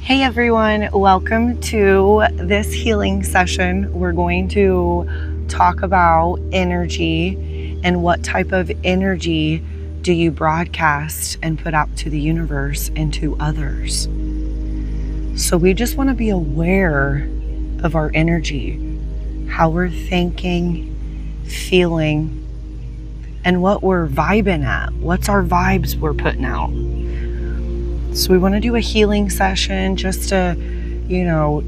Hey everyone, welcome to this healing session. We're going to talk about energy and what type of energy do you broadcast and put out to the universe and to others. So we just want to be aware of our energy, how we're thinking, feeling, and what we're vibing at. What's our vibes we're putting out? So we want to do a healing session just to,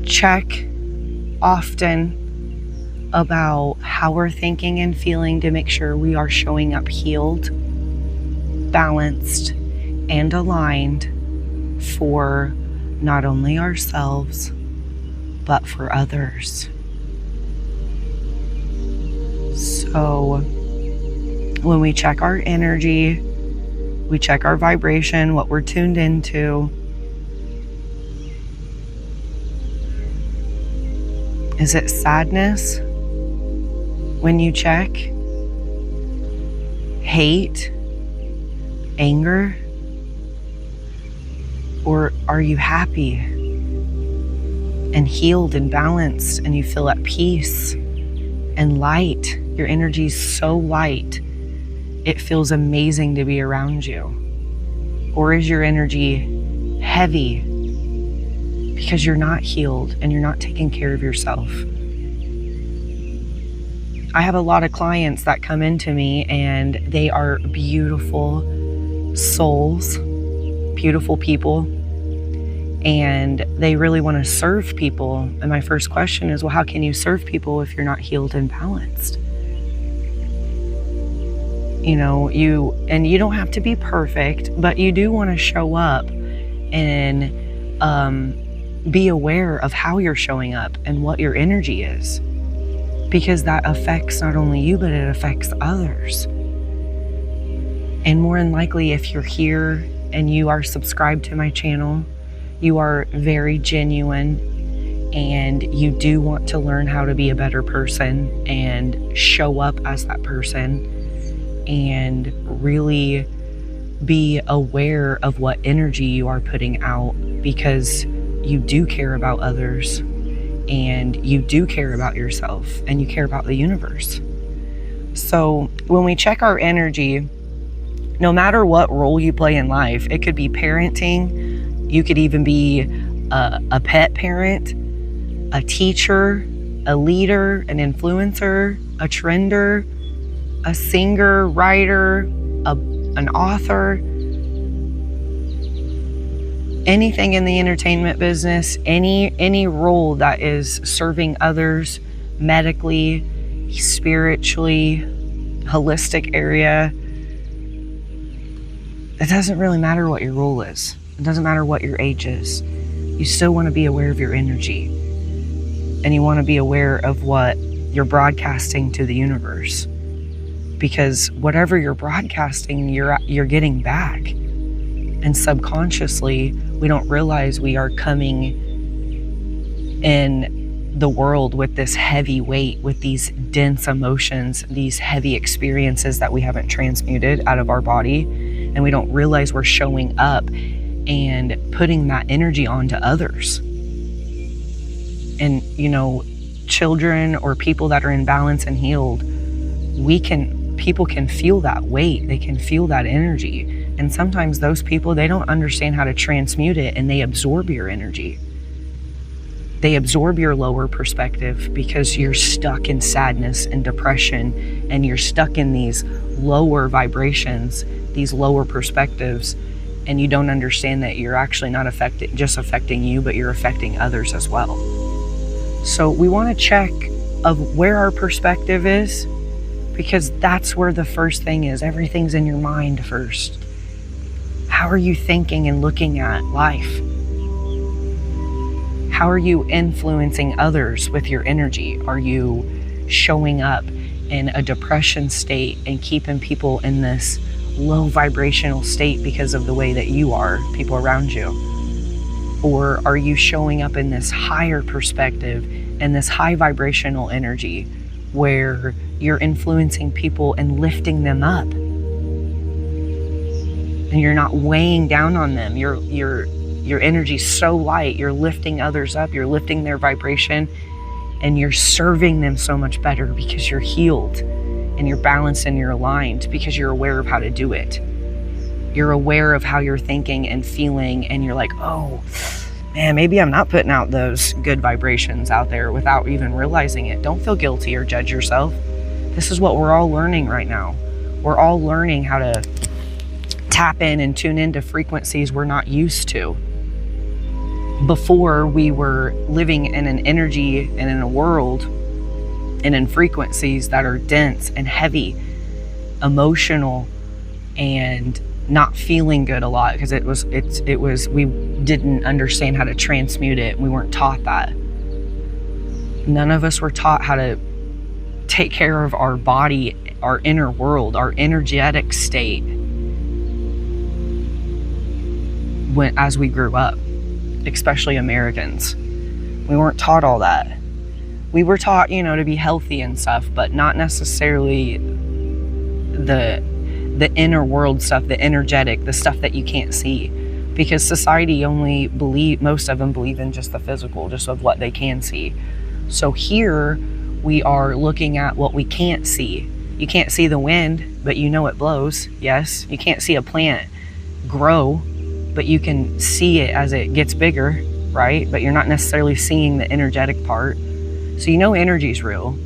check often about how we're thinking and feeling to make sure we are showing up healed, balanced, and aligned for not only ourselves, but for others. So when we check our energy, we check our vibration, what we're tuned into. Is it sadness when you check? Hate? Anger? Or are you happy and healed and balanced and you feel at peace and light? Your energy is so light. It feels amazing to be around you. Or is your energy heavy because you're not healed and you're not taking care of yourself? I have a lot of clients that come into me and they are beautiful souls, beautiful people, and they really want to serve people. And my first question is, well, how can you serve people if you're not healed and balanced? You don't have to be perfect, but you do want to show up and be aware of how you're showing up and what your energy is, because that affects not only you, but it affects others. And more than likely, if you're here and you are subscribed to my channel, you are very genuine and you do want to learn how to be a better person and show up as that person and really be aware of what energy you are putting out, because you do care about others and you do care about yourself and you care about the universe. So when we check our energy, no matter what role you play in life, it could be parenting, you could even be a pet parent, a teacher, a leader, an influencer, a trender, a singer, writer, an author, anything in the entertainment business, any role that is serving others medically, spiritually, holistic area. It doesn't really matter what your role is. It doesn't matter what your age is. You still want to be aware of your energy, and you want to be aware of what you're broadcasting to the universe. Because whatever you're broadcasting, you're getting back. And subconsciously, we don't realize we are coming in the world with this heavy weight, with these dense emotions, these heavy experiences that we haven't transmuted out of our body. And we don't realize we're showing up and putting that energy onto others. And, children or people that are in balance and healed, people can feel that weight, they can feel that energy. And sometimes those people, they don't understand how to transmute it, and they absorb your energy. They absorb your lower perspective because you're stuck in sadness and depression, and you're stuck in these lower vibrations, these lower perspectives, and you don't understand that you're actually not just affecting you, but you're affecting others as well. So we want to check of where our perspective is, because that's where the first thing is. Everything's in your mind first. How are you thinking and looking at life? How are you influencing others with your energy? Are you showing up in a depression state and keeping people in this low vibrational state because of the way that you are, people around you? Or are you showing up in this higher perspective and this high vibrational energy where you're influencing people and lifting them up? And you're not weighing down on them. You're your energy's so light, you're lifting others up, you're lifting their vibration, and you're serving them so much better because you're healed and you're balanced and you're aligned because you're aware of how to do it. You're aware of how you're thinking and feeling, and you're like, oh man, maybe I'm not putting out those good vibrations out there without even realizing it. Don't feel guilty or judge yourself. This is what we're all learning right now. We're all learning how to tap in and tune into frequencies we're not used to. Before, we were living in an energy and in a world and in frequencies that are dense and heavy, emotional, and not feeling good a lot because it was we didn't understand how to transmute it. We weren't taught that. None of us were taught how to take care of our body, our inner world, our energetic state as we grew up, especially Americans. We weren't taught all that. We were taught, to be healthy and stuff, but not necessarily the inner world stuff, the energetic, the stuff that you can't see. Because society most of them believe in just the physical, just of what they can see. So here we are looking at what we can't see. You can't see the wind, but it blows. Yes. You can't see a plant grow, but you can see it as it gets bigger, right? But you're not necessarily seeing the energetic part. So energy is real.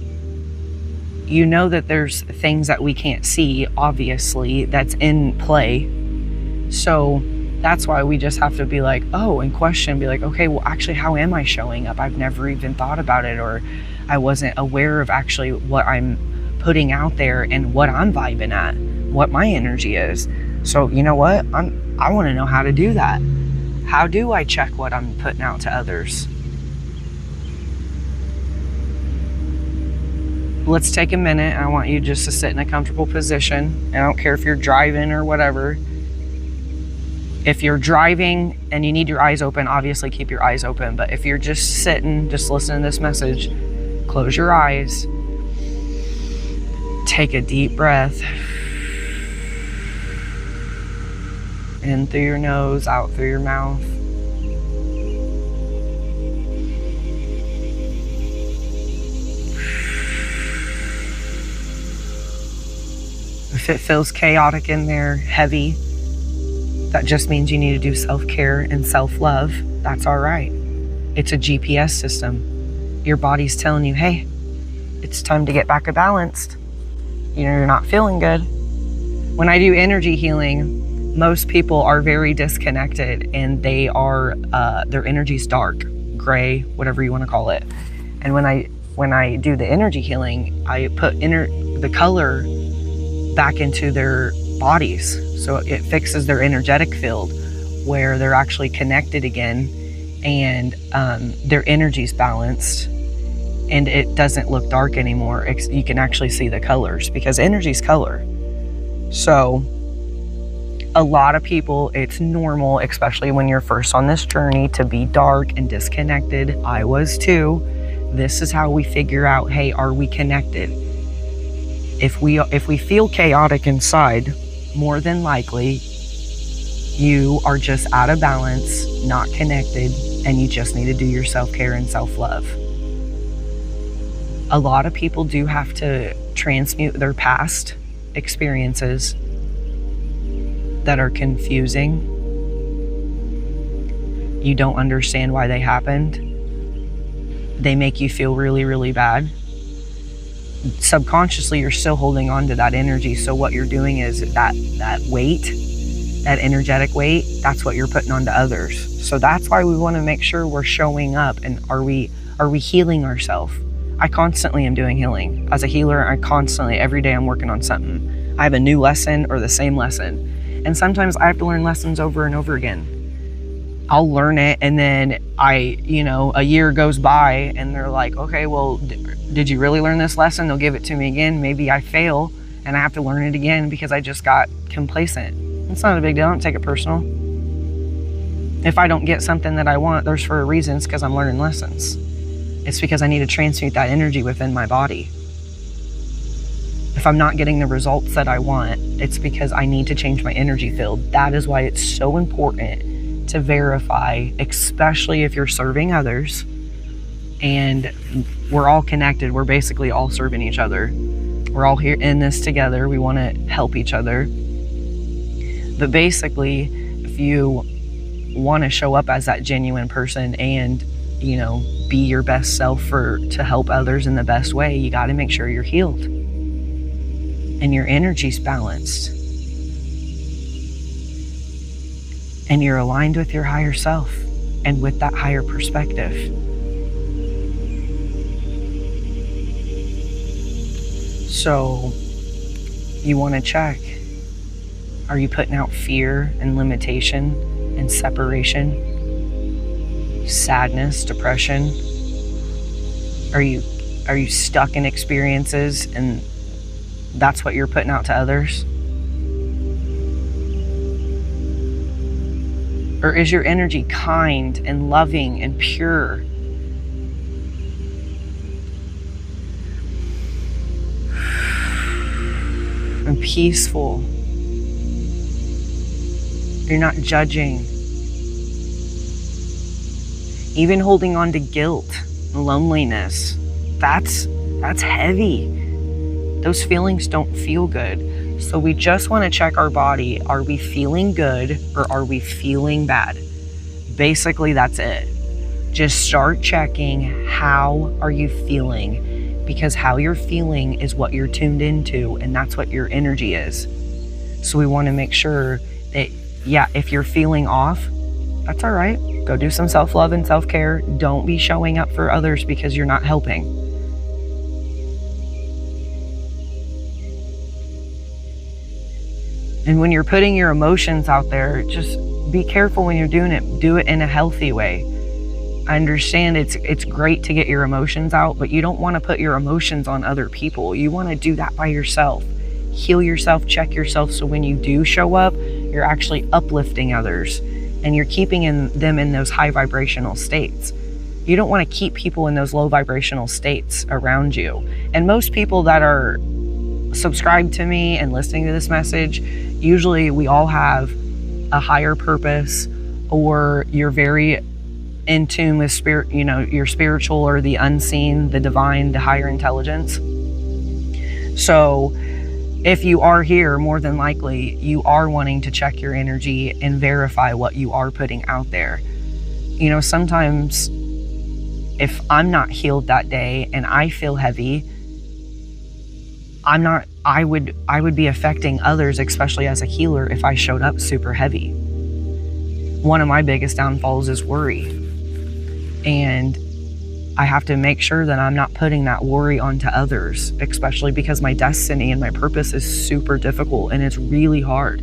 That there's things that we can't see, obviously, that's in play. So that's why we just have to be like, and question, be like, okay, well, actually, how am I showing up? I've never even thought about it, or I wasn't aware of actually what I'm putting out there and what I'm vibing at, what my energy is. So you know what? I want to know how to do that. How do I check what I'm putting out to others? Let's take a minute. I want you just to sit in a comfortable position. I don't care if you're driving or whatever. If you're driving and you need your eyes open, obviously keep your eyes open. But if you're just sitting, just listening to this message, close your eyes. Take a deep breath. In through your nose, out through your mouth. If it feels chaotic in there, heavy, that just means you need to do self-care and self-love. That's all right. It's a GPS system. Your body's telling you, hey, it's time to get back balanced. You're not feeling good. When I do energy healing, most people are very disconnected, and they are their energy's dark, gray, whatever you want to call it. And when I do the energy healing, I put the color back into their bodies, so it fixes their energetic field where they're actually connected again, and their energy's balanced, and it doesn't look dark anymore. You can actually see the colors because energy's color. So a lot of people, it's normal, especially when you're first on this journey, to be dark and disconnected. I was too. This is how we figure out, hey, are we connected? If we feel chaotic inside, more than likely you are just out of balance, not connected, and you just need to do your self-care and self-love. A lot of people do have to transmute their past experiences that are confusing. You don't understand why they happened. They make you feel really, really bad. Subconsciously, you're still holding on to that energy. So what you're doing is that weight, that energetic weight, that's what you're putting onto others. So that's why we want to make sure we're showing up, and are we healing ourselves? I constantly am doing healing. As a healer, every day I'm working on something. I have a new lesson or the same lesson. And sometimes I have to learn lessons over and over again. I'll learn it, and then a year goes by and they're like, okay, well, did you really learn this lesson? They'll give it to me again. Maybe I fail and I have to learn it again because I just got complacent. It's not a big deal. I don't take it personal. If I don't get something that I want, there's for a reason. It's because I'm learning lessons. It's because I need to transmute that energy within my body. If I'm not getting the results that I want, it's because I need to change my energy field. That is why it's so important to verify, especially if you're serving others. And we're all connected. We're basically all serving each other. We're all here in this together. We want to help each other. But basically, if you want to show up as that genuine person and, be your best self to help others in the best way, you got to make sure you're healed and your energy's balanced and you're aligned with your higher self and with that higher perspective. So you want to check, are you putting out fear and limitation and separation, sadness, depression? Are you stuck in experiences and that's what you're putting out to others? Or is your energy kind and loving and pure? And peaceful? You're not judging. Even holding on to guilt, loneliness, that's heavy. Those feelings don't feel good. So we just want to check our body. Are we feeling good or are we feeling bad? Basically, that's it. Just start checking, how are you feeling? Because how you're feeling is what you're tuned into, and that's what your energy is. So we want to make sure that, if you're feeling off, that's all right. Go do some self-love and self-care. Don't be showing up for others because you're not helping. And when you're putting your emotions out there, just be careful when you're doing it. Do it in a healthy way. I understand it's great to get your emotions out, but you don't want to put your emotions on other people. You want to do that by yourself. Heal yourself, check yourself, so when you do show up, you're actually uplifting others and you're keeping them in those high vibrational states. You don't want to keep people in those low vibrational states around you. And most people that are subscribed to me and listening to this message, usually we all have a higher purpose, or you're very in tune with spirit, your spiritual or the unseen, the divine, the higher intelligence. So if you are here, more than likely you are wanting to check your energy and verify what you are putting out there. Sometimes if I'm not healed that day and I feel heavy, I would be affecting others, especially as a healer, if I showed up super heavy. One of my biggest downfalls is worry. And I have to make sure that I'm not putting that worry onto others, especially because my destiny and my purpose is super difficult and it's really hard.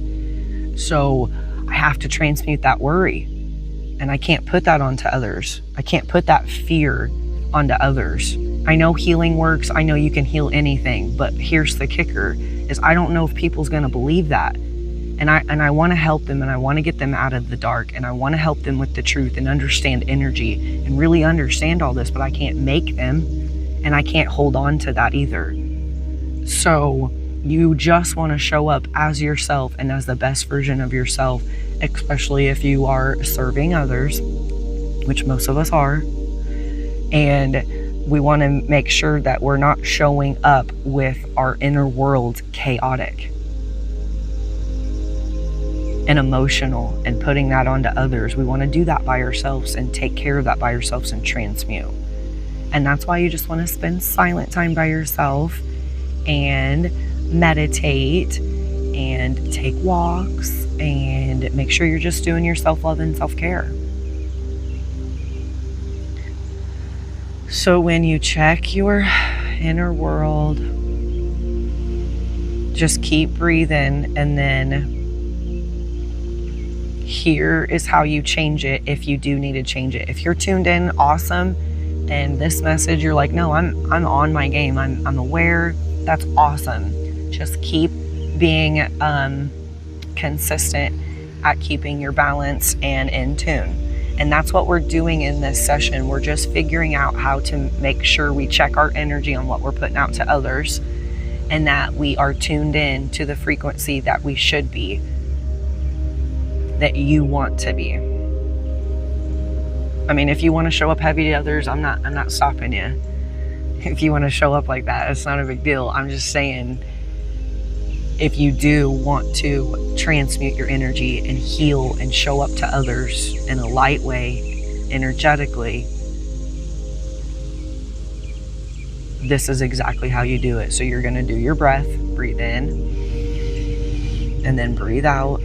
So I have to transmute that worry, and I can't put that onto others. I can't put that fear onto others. I know healing works. I know you can heal anything, but here's the kicker, is I don't know if people's going to believe that. And I want to help them, and I want to get them out of the dark, and I want to help them with the truth and understand energy and really understand all this, but I can't make them, and I can't hold on to that either. So you just want to show up as yourself and as the best version of yourself, especially if you are serving others, which most of us are. And we want to make sure that we're not showing up with our inner world chaotic and emotional and putting that onto others. We want to do that by ourselves and take care of that by ourselves and transmute. And that's why you just want to spend silent time by yourself and meditate and take walks and make sure you're just doing your self-love and self-care. So when you check your inner world, just keep breathing, and then here is how you change it if you do need to change it. If you're tuned in, awesome. And this message, you're like, no, I'm on my game. I'm aware. That's awesome. Just keep being consistent at keeping your balance and in tune. And that's what we're doing in this session. We're just figuring out how to make sure we check our energy on what we're putting out to others, and that we are tuned in to the frequency that we should be, that you want to be. I mean, if you want to show up heavy to others, I'm not stopping you. If you want to show up like that, it's not a big deal. I'm just saying, if you do want to transmute your energy and heal and show up to others in a light way, energetically, this is exactly how you do it. So you're going to do your breath, breathe in, and then breathe out.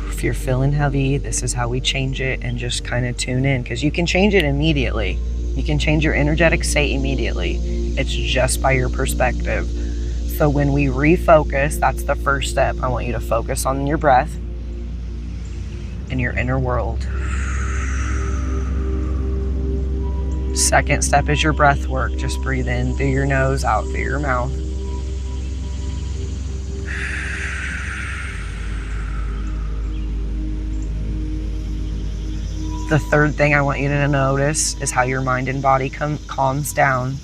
If you're feeling heavy, this is how we change it, and just kind of tune in, because you can change it immediately. You can change your energetic state immediately. It's just by your perspective. So when we refocus, that's the first step. I want you to focus on your breath and your inner world. Second step is your breath work. Just breathe in through your nose, out through your mouth. The third thing I want you to notice is how your mind and body calms down,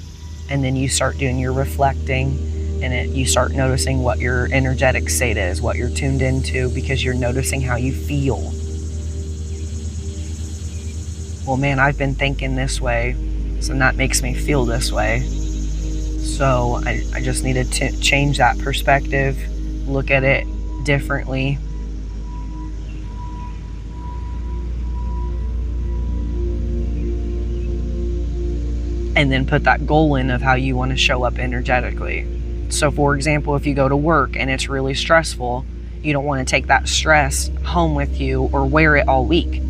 and then you start doing your reflecting, and you start noticing what your energetic state is, what you're tuned into, because you're noticing how you feel. Well, man, I've been thinking this way, so that makes me feel this way. So I just need to change that perspective, look at it differently. And then put that goal in of how you want to show up energetically. So for example, if you go to work and it's really stressful, you don't want to take that stress home with you or wear it all week.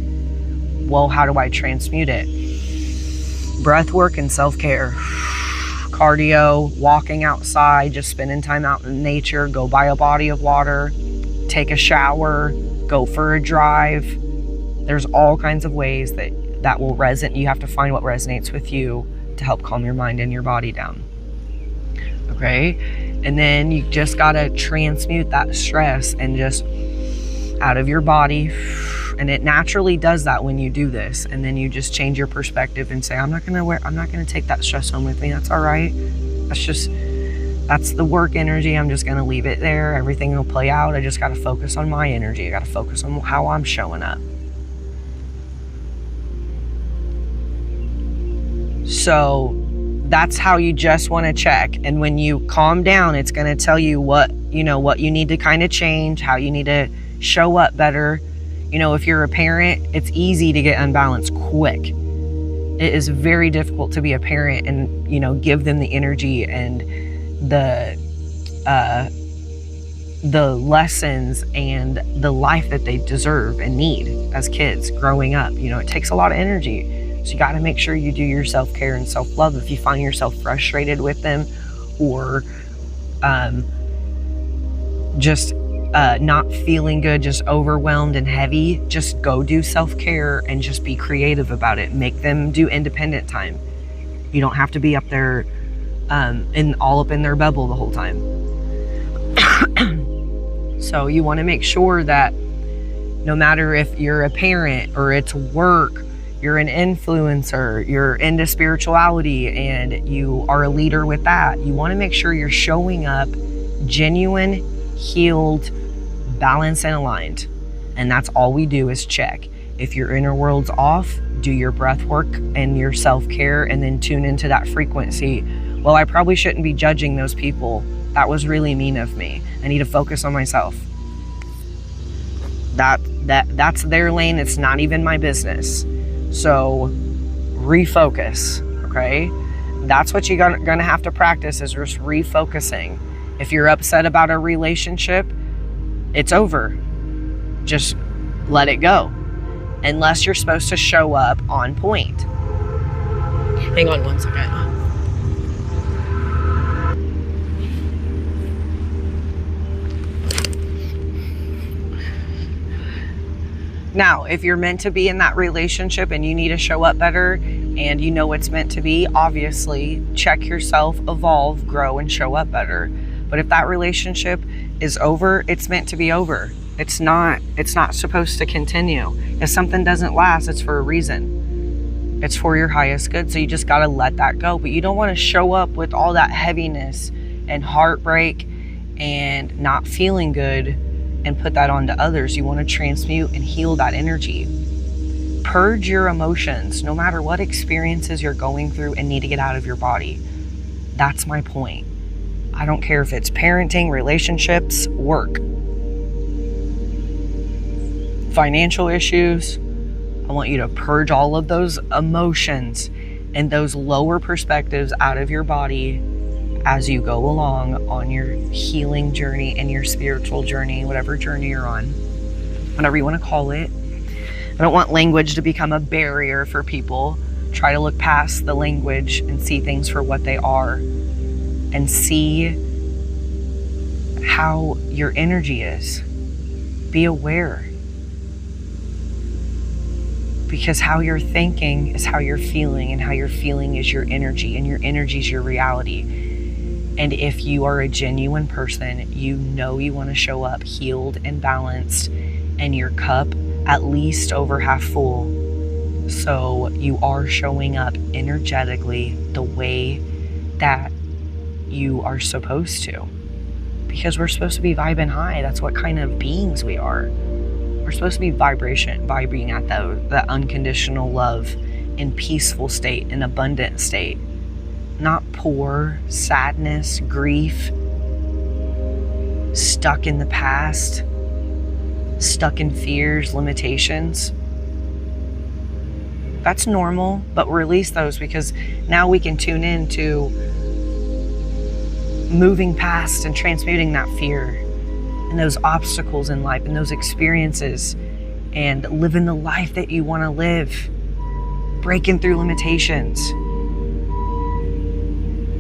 Well, how do I transmute it? Breath work and self-care. Cardio, walking outside, just spending time out in nature, go by a body of water, take a shower, go for a drive. There's all kinds of ways that will resonate. You have to find what resonates with you to help calm your mind and your body down. Okay, and then you just gotta transmute that stress and just out of your body, and it naturally does that when you do this. And then you just change your perspective and say, I'm not gonna take that stress home with me. That's all right. That's the work energy. I'm just gonna leave it there. Everything will play out. I just gotta focus on my energy. I gotta focus on how I'm showing up. So that's how you just want to check. And when you calm down, it's going to tell you what you need to kind of change, how you need to show up better. If you're a parent, it's easy to get unbalanced quick. It is very difficult to be a parent and, give them the energy and the lessons and the life that they deserve and need as kids growing up. It takes a lot of energy. So you got to make sure you do your self-care and self-love. If you find yourself frustrated with them or just not feeling good, just overwhelmed and heavy, just go do self-care and just be creative about it. Make them do independent time. You don't have to be up there all up in their bubble the whole time. So you want to make sure that no matter if you're a parent or it's work, you're an influencer, you're into spirituality, and you are a leader with that, you want to make sure you're showing up genuine, healed, balanced, and aligned. And that's all we do is check. If your inner world's off, do your breath work and your self-care, and then tune into that frequency. Well, I probably shouldn't be judging those people. That was really mean of me. I need to focus on myself. That's their lane. It's not even my business. So refocus, okay? That's what you're gonna have to practice, is just refocusing. If you're upset about a relationship, it's over. Just let it go. Unless you're supposed to show up on point. Hang on one second. Now, if you're meant to be in that relationship and you need to show up better and you know it's meant to be, obviously check yourself, evolve, grow, and show up better. But if that relationship is over, it's meant to be over. It's not supposed to continue. If something doesn't last, it's for a reason. It's for your highest good. So you just got to let that go. But you don't want to show up with all that heaviness and heartbreak and not feeling good and put that onto others. You want to transmute and heal that energy. Purge your emotions, no matter what experiences you're going through and need to get out of your body. That's my point. I don't care if it's parenting, relationships, work, financial issues. I want you to purge all of those emotions and those lower perspectives out of your body as you go along on your healing journey and your spiritual journey, whatever journey you're on, whatever you want to call it. I don't want language to become a barrier for people. Try to look past the language and see things for what they are, and see how your energy is. Be aware. Because how you're thinking is how you're feeling, and how you're feeling is your energy, and your energy is your reality. And if you are a genuine person, you know you want to show up healed and balanced, and your cup at least over half full. So you are showing up energetically the way that you are supposed to. Because we're supposed to be vibing high. That's what kind of beings we are. We're supposed to be vibrating at that unconditional love in peaceful state, in abundant state. Not poor, sadness, grief, stuck in the past, stuck in fears, limitations. That's normal, but release those, because now we can tune into moving past and transmuting that fear and those obstacles in life and those experiences, and living the life that you want to live, breaking through limitations.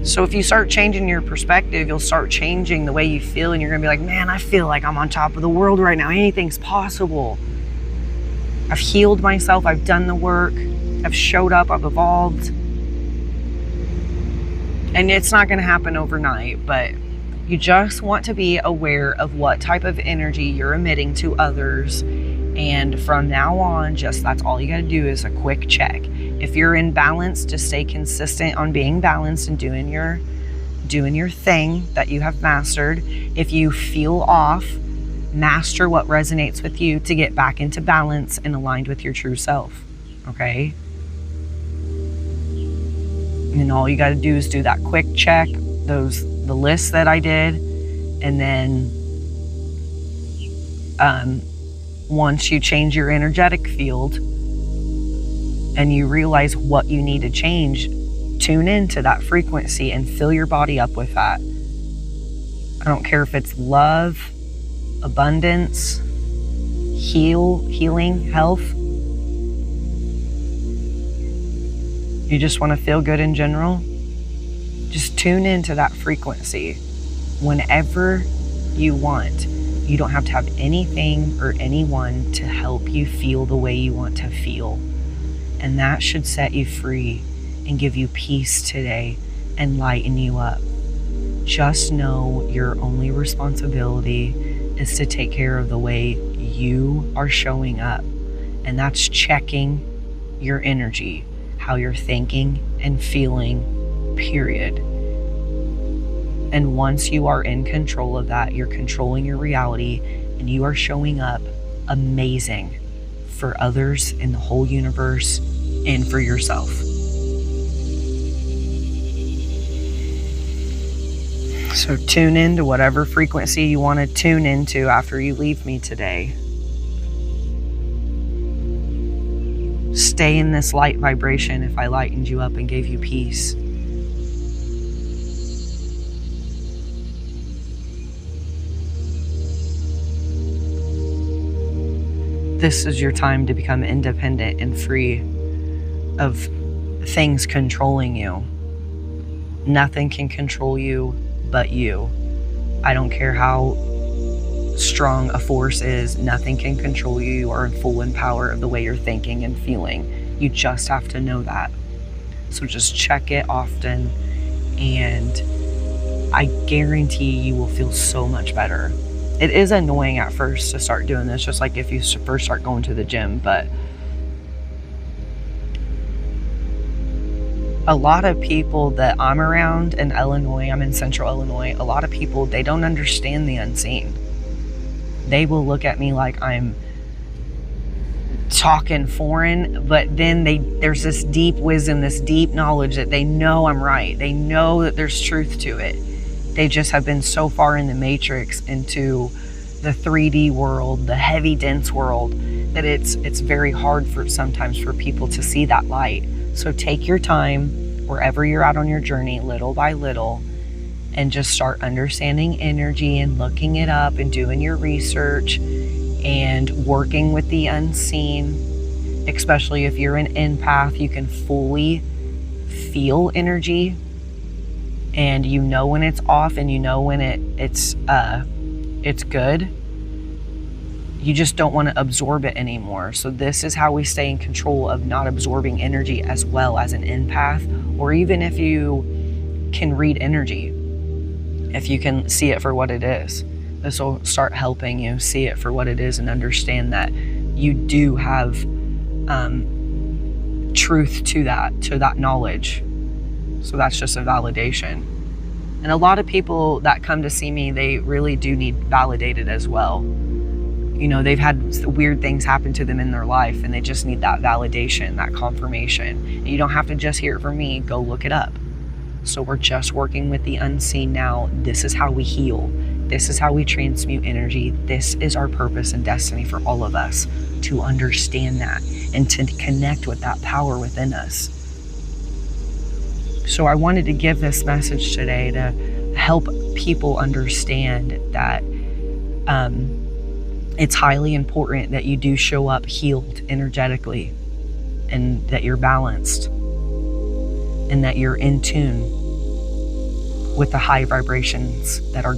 So if you start changing your perspective, you'll start changing the way you feel, and you're gonna be like, man, I feel like I'm on top of the world right now. Anything's possible. I've healed myself. I've done the work. I've showed up. I've evolved. And it's not gonna happen overnight, but you just want to be aware of what type of energy you're emitting to others. And from now on, that's all you gotta do is a quick check. If you're in balance, just stay consistent on being balanced and doing your thing that you have mastered. If you feel off, master what resonates with you to get back into balance and aligned with your true self. Okay? And all you gotta do is do that quick check, the lists that I did, and then once you change your energetic field and you realize what you need to change, tune into that frequency and fill your body up with that. I don't care if it's love, abundance, healing, health. You just want to feel good in general. Just tune into that frequency whenever you want. You don't have to have anything or anyone to help you feel the way you want to feel. And that should set you free and give you peace today and lighten you up. Just know your only responsibility is to take care of the way you are showing up. And that's checking your energy, how you're thinking and feeling, period. And once you are in control of that, you're controlling your reality, and you are showing up amazing for others in the whole universe and for yourself. So tune into whatever frequency you want to tune into after you leave me today. Stay in this light vibration if I lightened you up and gave you peace. This is your time to become independent and free of things controlling you. Nothing can control you but you. I don't care how strong a force is, nothing can control you. You are in full power of the way you're thinking and feeling. You just have to know that. So just check it often, and I guarantee you will feel so much better. It is annoying at first to start doing this, just like if you first start going to the gym, but a lot of people that I'm around in Illinois, I'm in central Illinois, a lot of people, they don't understand the unseen. They will look at me like I'm talking foreign, but then there's this deep wisdom, this deep knowledge that they know I'm right. They know that there's truth to it. They just have been so far in the matrix, into the 3D world, the heavy, dense world, that it's very hard sometimes for people to see that light. So take your time wherever you're at on your journey, little by little, and just start understanding energy and looking it up and doing your research and working with the unseen. Especially if you're an empath, you can fully feel energy, and you know when it's off, and you know when it's good. You just don't want to absorb it anymore. So this is how we stay in control of not absorbing energy as well as an empath, or even if you can read energy, if you can see it for what it is. This will start helping you see it for what it is and understand that you do have truth to that knowledge. So that's just a validation. And a lot of people that come to see me, they really do need validated as well. You know, they've had weird things happen to them in their life, and they just need that validation, that confirmation. And you don't have to just hear it from me, go look it up. So we're just working with the unseen now. This is how we heal. This is how we transmute energy. This is our purpose and destiny for all of us, to understand that and to connect with that power within us. So I wanted to give this message today to help people understand that it's highly important that you do show up healed energetically, and that you're balanced, and that you're in tune with the high vibrations that are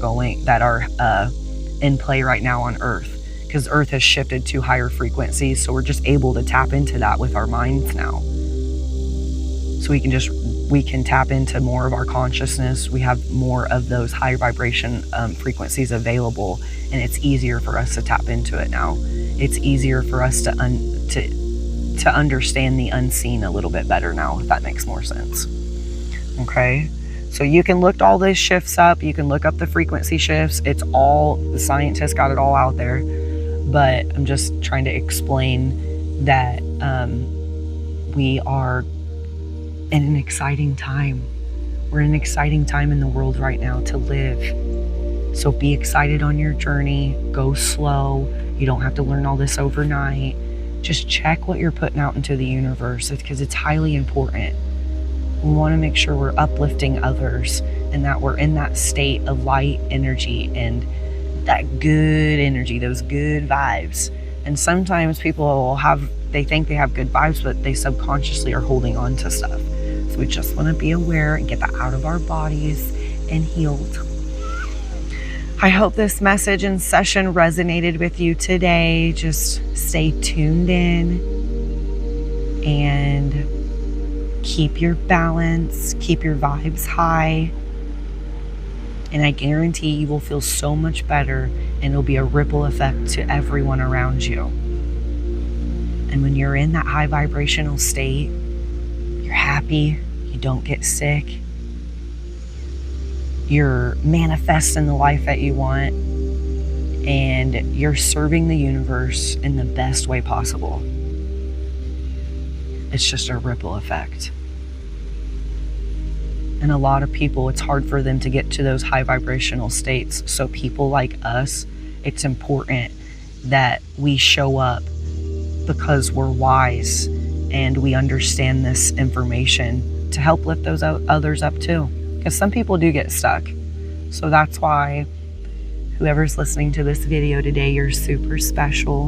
in play right now on Earth, because Earth has shifted to higher frequencies. So we're just able to tap into that with our minds now. So we can tap into more of our consciousness. We have more of those high vibration frequencies available, and it's easier for us to tap into it now. It's easier for us to understand the unseen a little bit better now, if that makes more sense. Okay, so you can look all these shifts up. You can look up the frequency shifts. It's all, the scientists got it all out there, but I'm just trying to explain that we are in an exciting time. We're in an exciting time in the world right now to live. So be excited on your journey. Go slow. You don't have to learn all this overnight. Just check what you're putting out into the universe, because it's highly important. We want to make sure we're uplifting others, and that we're in that state of light energy and that good energy, those good vibes. And sometimes people will they think they have good vibes, but they subconsciously are holding on to stuff. So we just want to be aware and get that out of our bodies and healed. I hope this message and session resonated with you today. Just stay tuned in and keep your balance, keep your vibes high. And I guarantee you will feel so much better, and it'll be a ripple effect to everyone around you. And when you're in that high vibrational state, you're happy, you don't get sick, you're manifesting the life that you want, and you're serving the universe in the best way possible. It's just a ripple effect. And a lot of people, it's hard for them to get to those high vibrational states. So people like us, it's important that we show up, because we're wise and we understand this information to help lift those others up too. Because some people do get stuck. So that's why whoever's listening to this video today, you're super special.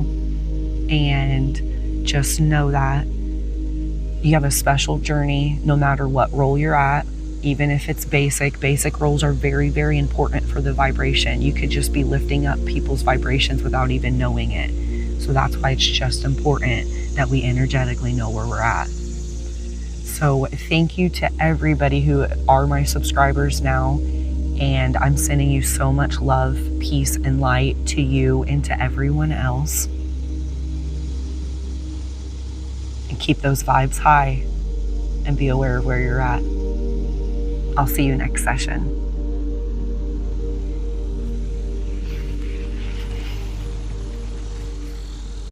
And just know that you have a special journey no matter what role you're at. Even if it's basic roles are very, very important for the vibration. You could just be lifting up people's vibrations without even knowing it. So that's why it's just important that we energetically know where we're at. So thank you to everybody who are my subscribers now. And I'm sending you so much love, peace, and light to you and to everyone else. And keep those vibes high and be aware of where you're at. I'll see you next session.